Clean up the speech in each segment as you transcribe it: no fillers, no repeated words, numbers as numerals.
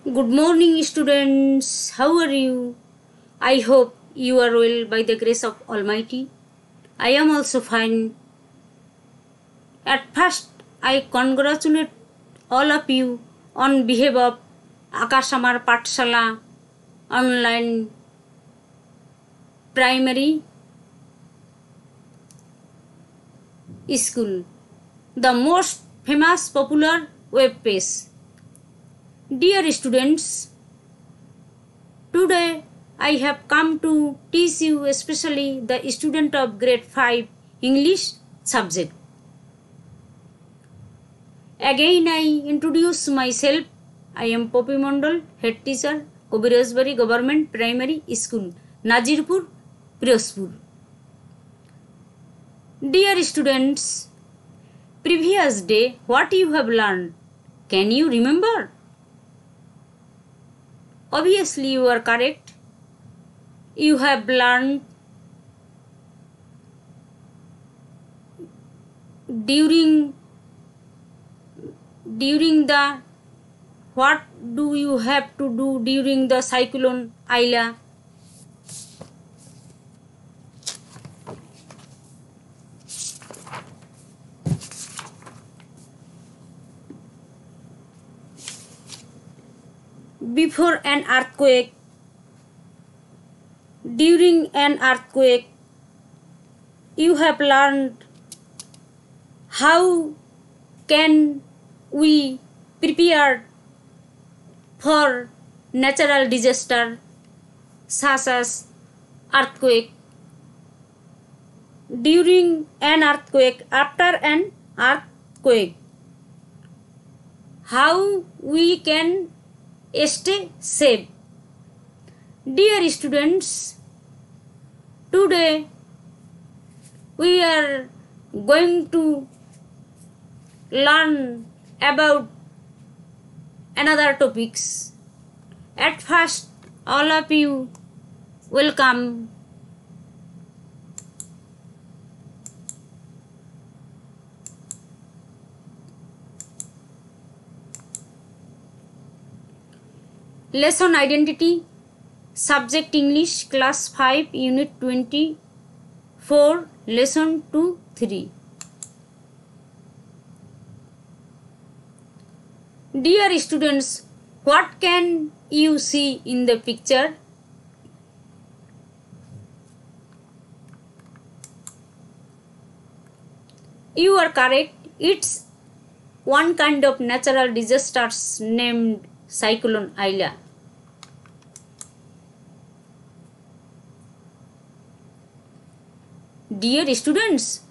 Good morning, students. How are you? I hope you are well by the grace of Almighty. I am also fine. At first, I congratulate all of you on behalf of Akasamar Patshala online primary school, the most famous popular web page. Dear students, today I have come to teach you, especially the student of grade 5 English subject. Again I introduce myself. I am Poppy Mondal, head teacher, Kobirajbari Government Primary School, Nazirpur, Pirozpur. Dear students, previous day what you have learned, can you remember? Obviously you are correct. You have learned during the what do you have to do during the cyclone Aila. Before an earthquake, during an earthquake, you have learned how can we prepare for natural disaster such as earthquake. During an earthquake, after an earthquake, how we can stay safe. Dear students, today we are going to learn about another topics. At first, all of you welcome. Lesson identity, subject English, class 5, unit 24, lesson 2-3. Dear students, what can you see in the picture? You are correct. It's one kind of natural disasters named Cyclone Aila. Dear students,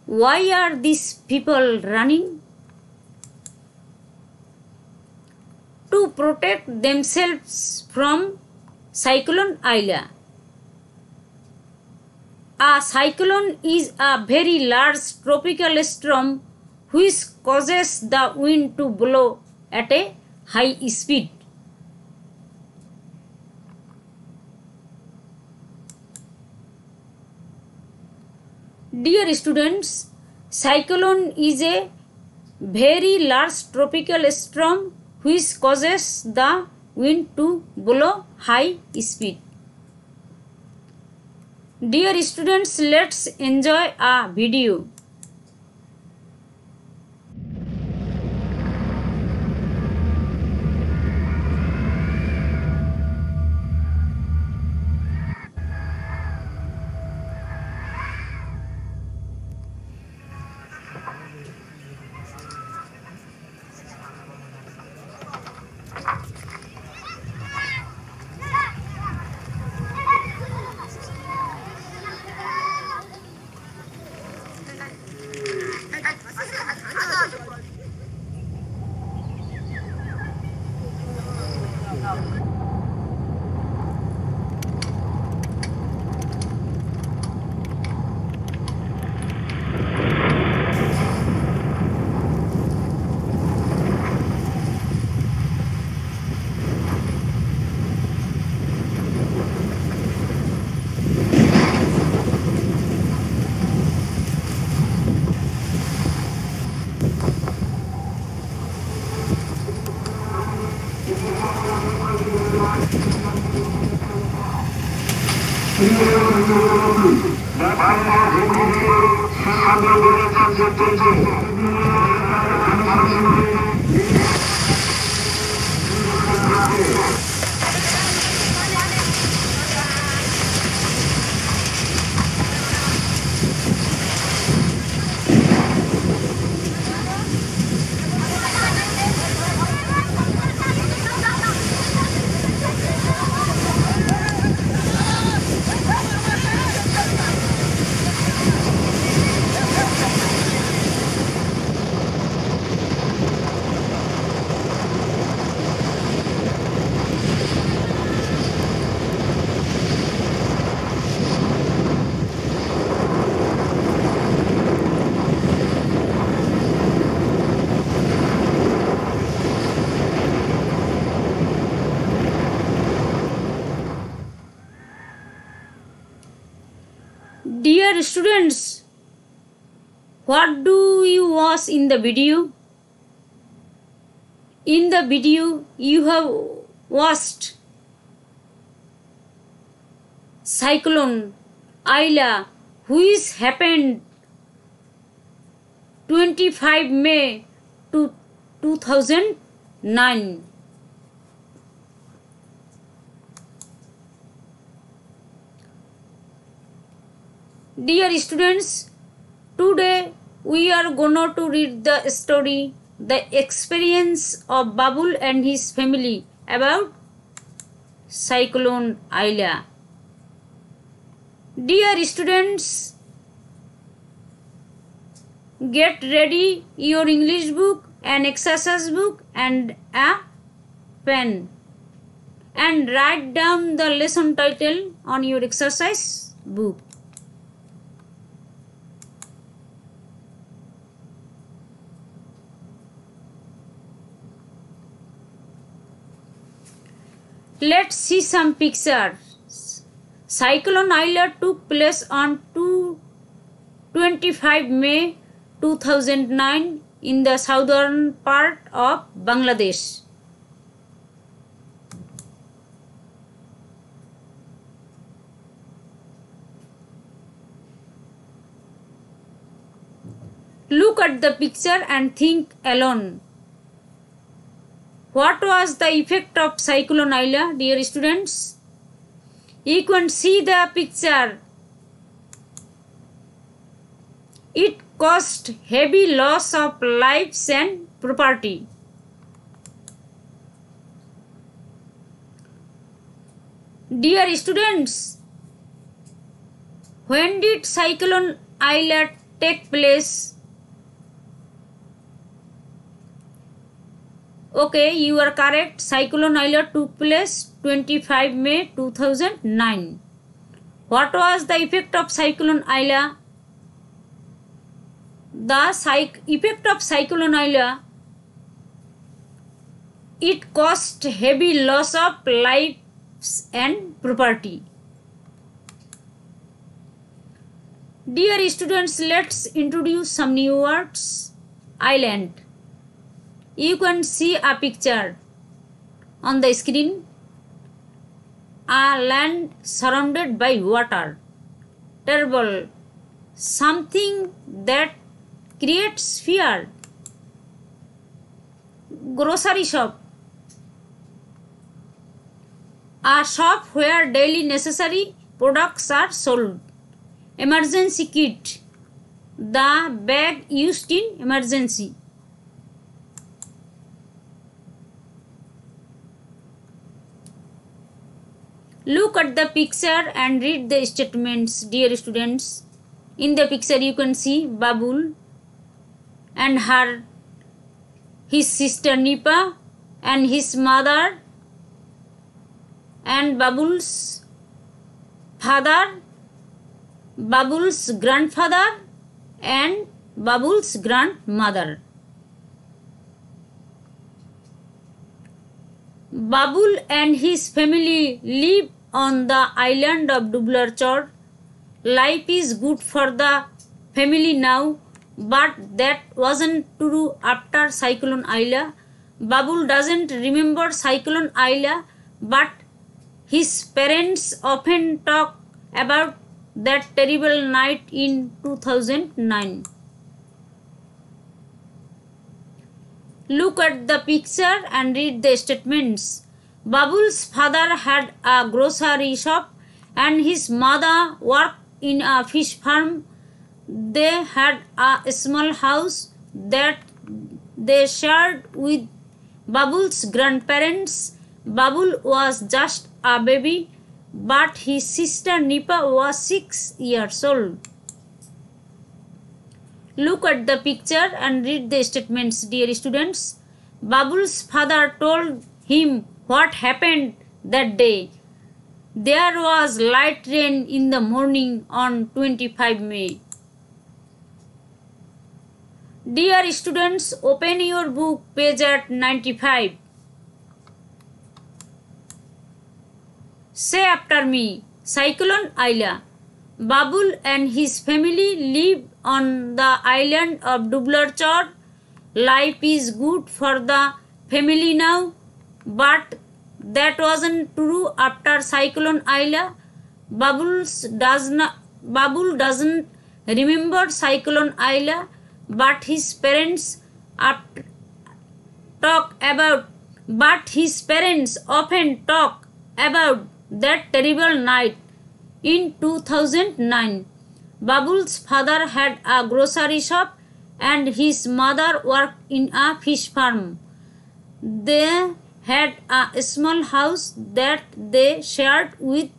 why are these people running? To protect themselves from Cyclone Aila. A cyclone is a very large tropical storm which causes the wind to blow at a high speed. Dear students, cyclone is a very large tropical storm which causes the wind to blow high speed. Dear students, let's enjoy a video. Dear students, what do you watch in the video? In the video, you have watched Cyclone Aila, which happened 25 May 2009. Dear students, today we are going to read the story, The Experience of Babul and his family about Cyclone Aila. Dear students, get ready your English book, an exercise book and a pen and write down the lesson title on your exercise book. Let's see some pictures. Cyclone Aila took place on 25 May 2009 in the southern part of Bangladesh. Look at the picture and think alone. What was the effect of Cyclone Aila, dear students? You can see the picture. It caused heavy loss of lives and property. Dear students, when did Cyclone Aila take place? Okay, you are correct. Cyclone Aila took place 25 May 2009. What was the effect of Cyclone Aila? The effect of Cyclone Aila, it caused heavy loss of lives and property. Dear students, let's introduce some new words. Island. You can see a picture on the screen. A land surrounded by water. Terrible. Something that creates fear. Grocery shop. A shop where daily necessary products are sold. Emergency kit. The bag used in emergency. Look at the picture and read the statements, dear students. In the picture you can see Babul and his sister Nipa and his mother and Babul's father, Babul's grandfather and Babul's grandmother. Babul and his family live on the island of Dublar Chor. Life is good for the family now, but that wasn't true after Cyclone Aila. Babul doesn't remember Cyclone Aila, but his parents often talk about that terrible night in 2009. Look at the picture and read the statements. Babul's father had a grocery shop and his mother worked in a fish farm. They had a small house that they shared with Babul's grandparents. Babul was just a baby, but his sister Nipa was 6 years old. Look at the picture and read the statements, dear students. Babul's father told him what happened that day. There was light rain in the morning on 25 May. Dear students, open your book, page at 95. Say after me, Cyclone Aila. Babul and his family live on the island of Dublarchar. Life is good for the family now, but that wasn't true after Cyclone Aila. Babul doesn't remember Cyclone Aila, but his parents often talk about that terrible night in 2009. Babul's father had a grocery shop and his mother worked in a fish farm. They had a small house that they shared with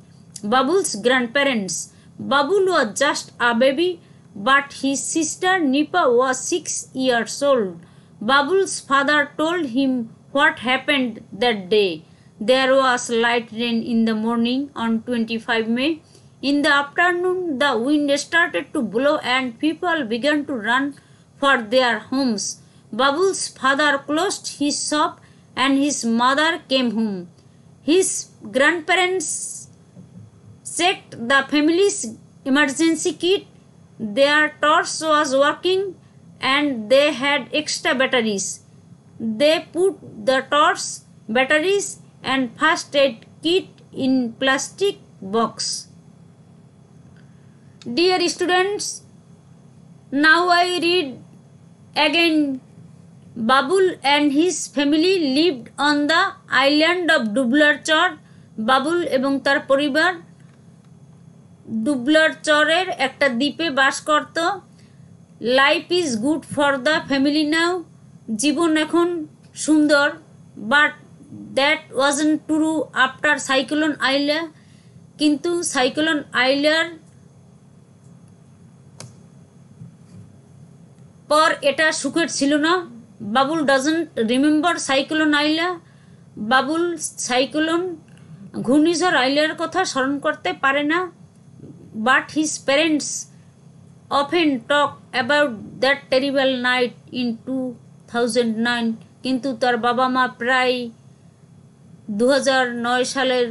Babul's grandparents. Babul was just a baby, but his sister Nipa was 6 years old. Babul's father told him what happened that day. There was light rain in the morning on 25 May. In the afternoon, the wind started to blow and people began to run for their homes. Babul's father closed his shop and his mother came home. His grandparents checked the family's emergency kit. Their torch was working and they had extra batteries. They put the torch, batteries and first aid kit in plastic box. Dear students, now I read again. Babul and his family lived on the island of Dublarchar. Babul এবং তার পরিবার ডুবলারচরের একটা দ্বীপে বাস করত। Life is good for the family now. জীবন এখন সুন্দর, but that wasn't true after cyclone Aila. কিন্তু সাইক্লোন আইলার পর এটা সুখের ছিল না। Babul doesn't remember cyclone Aila. Babul ঘূর্ণিঝড় আইলার কথা স্মরণ করতে পারে না। But his parents often talk about that terrible night in 2009। কিন্তু তার বাবা মা প্রায় 2009 সালের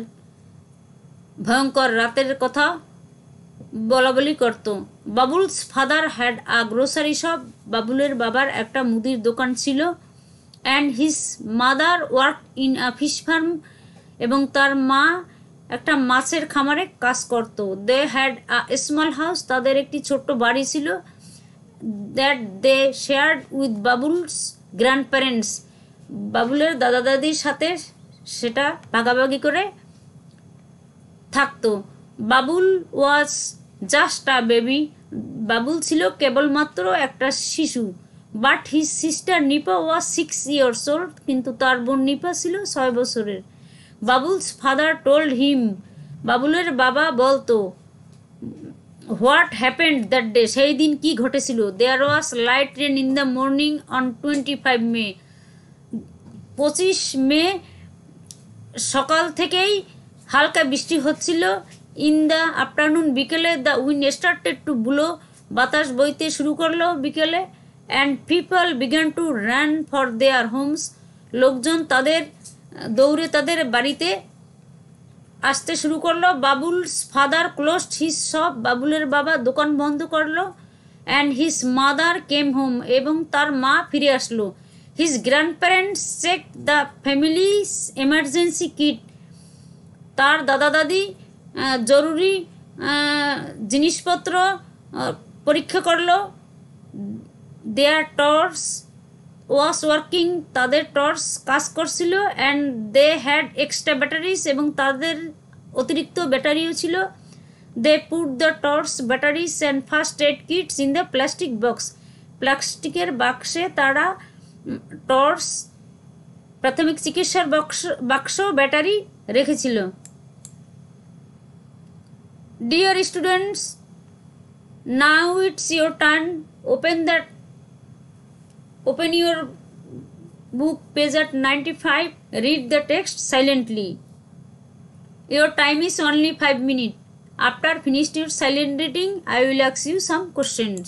ভয়ঙ্কর রাতের কথা বলাবলি করত। Babul's father had a grocery shop. বাবুলের বাবার একটা মুদির দোকান ছিল। And his mother work in a fish farm. এবং তার মা একটা মাছের খামারে কাজ করত। They had a small house. তাদের একটি ছোট্ট বাড়ি ছিল। That they shared with Babul's grandparents. বাবুলের দাদা দাদির সাথে সেটা ভাগাভাগি করে থাকতো। Babul was just a baby. Babul ছিল কেবলমাত্র একটা শিশু। But his sister Nipa was 6 years old। কিন্তু তার বোন নিপা ছিল 6 বছরের। Babul's father told him. বাবুলের বাবা বলতো হোয়াট হ্যাপেন্ড দ্যাট ডে। সেই দিন কি ঘটেছিল। There was light rain in the morning on 25 May। 25 May সকাল থেকেই হালকা বৃষ্টি হচ্ছিল। ইন দ্য আফটারনুন বিকেলে the wind started to blow. বাতাস বইতে শুরু করলো বিকেলে। And people began to run for their homes. লোকজন দৌড়ে তাদের বাড়িতে আসতে শুরু করলো। Babul's father closed his shop. বাবুলের বাবা দোকান বন্ধ করলো। And his mother came home. এবং তার মা ফিরে আসলো। His grandparents check the family's emergency kit. তার দাদা দাদি জরুরি জিনিসপত্র পরীক্ষা করলো। দেয়ার টর্চ ওয়াজ ওয়ার্কিং, তাদের টর্চ কাজ করছিল। And they had extra batteries, এবং তাদের অতিরিক্ত ব্যাটারিও ছিল। They put the torch batteries and first aid kits in the plastic box, প্লাস্টিকের বাক্সে তারা টর্চ, প্রাথমিক চিকিৎসার বাক্স ব্যাটারি রেখেছিল। Dear students, now it's your turn. Open your book, page at 95. Read the text silently. Your time is only 5 minutes. After finished your silent reading, I will ask you some questions.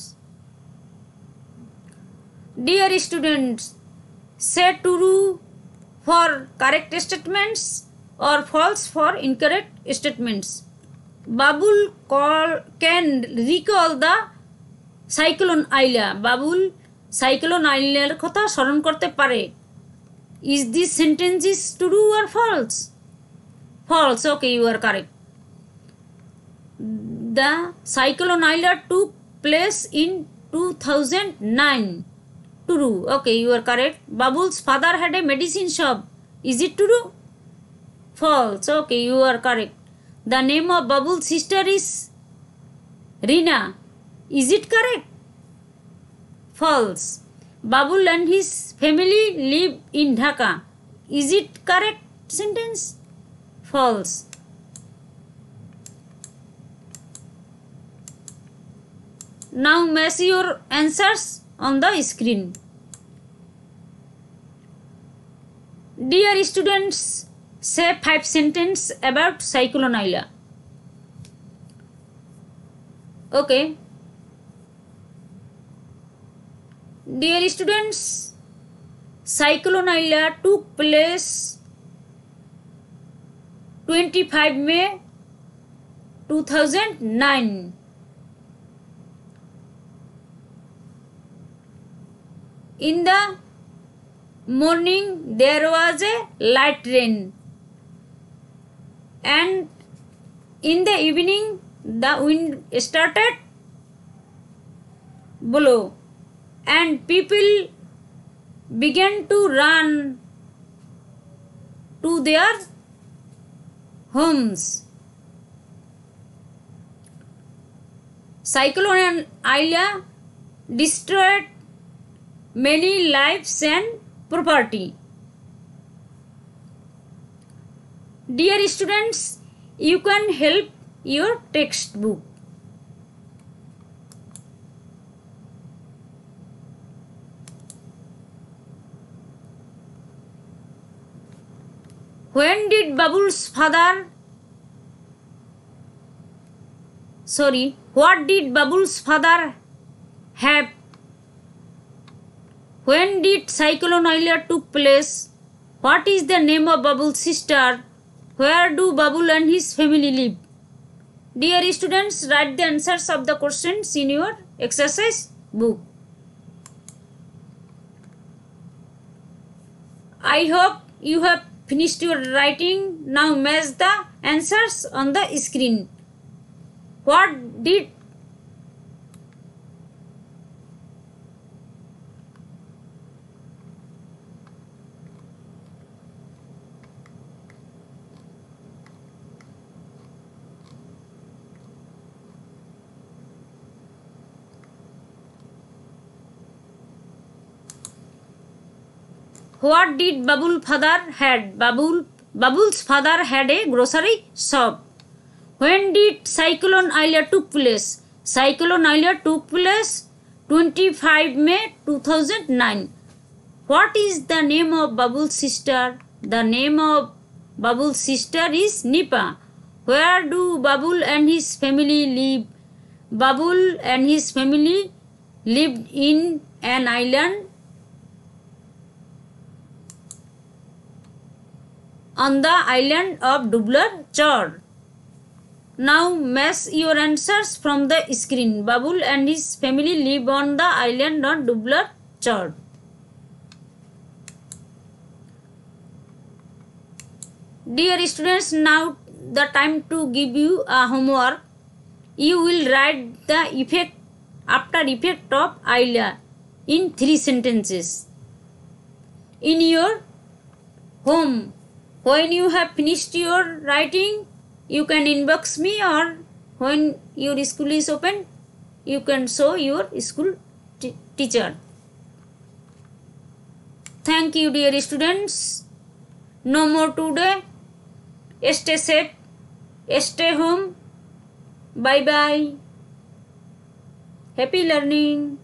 Dear students, say true for correct statements or false for incorrect statements. Babul can recall the cyclone Aila. Babul cyclone আইলার কথা স্মরণ করতে পারে। Is this sentence is true or false? False. Okay, you are correct. The cyclone Aila took place in 2009. True. Okay, you are correct. Babul's father had a medicine shop. Is it true? False. Okay, you are correct. The name of Babul's sister is Rina. Is it correct? False. Babul and his family live in Dhaka. Is it correct sentence? False. Now match your answers on the screen. Dear students, say 5 sentences about Cyclone Aila. Okay. Dear students, Cyclone Aila took place 25 May 2009. In the morning there was a light rain, and in the evening the wind started blow, and people began to run to their homes. Cyclone Aila destroyed many lives and property. Dear students, you can help your textbook. When did Babul's father... what did Babul's father have? When did Cyclone Aila took place? What is the name of Babul's sister? Where do Babul and his family live? Dear students, write the answers of the questions in your exercise book. I hope you have finished your writing. Now match the answers on the screen. What did Babul's father had? Babul's father had a grocery shop. When did Cyclone Aila took place? Cyclone Aila took place 25 May 2009. What is the name of Babul's sister? The name of Babul's sister is Nipa. Where do Babul and his family live? Babul and his family lived in an island on the island of Dublar Chor. Now match your answers from the screen. Babul and his family live on the island of Dublar Chor. Dear students, now the time to give you a homework. You will write the effect after effect of Ayla in 3 sentences. In your home, when you have finished your writing, you can inbox me, or when your school is open, you can show your school teacher. Thank you, dear students. No more today. Stay safe. Stay home. Bye bye. Happy learning.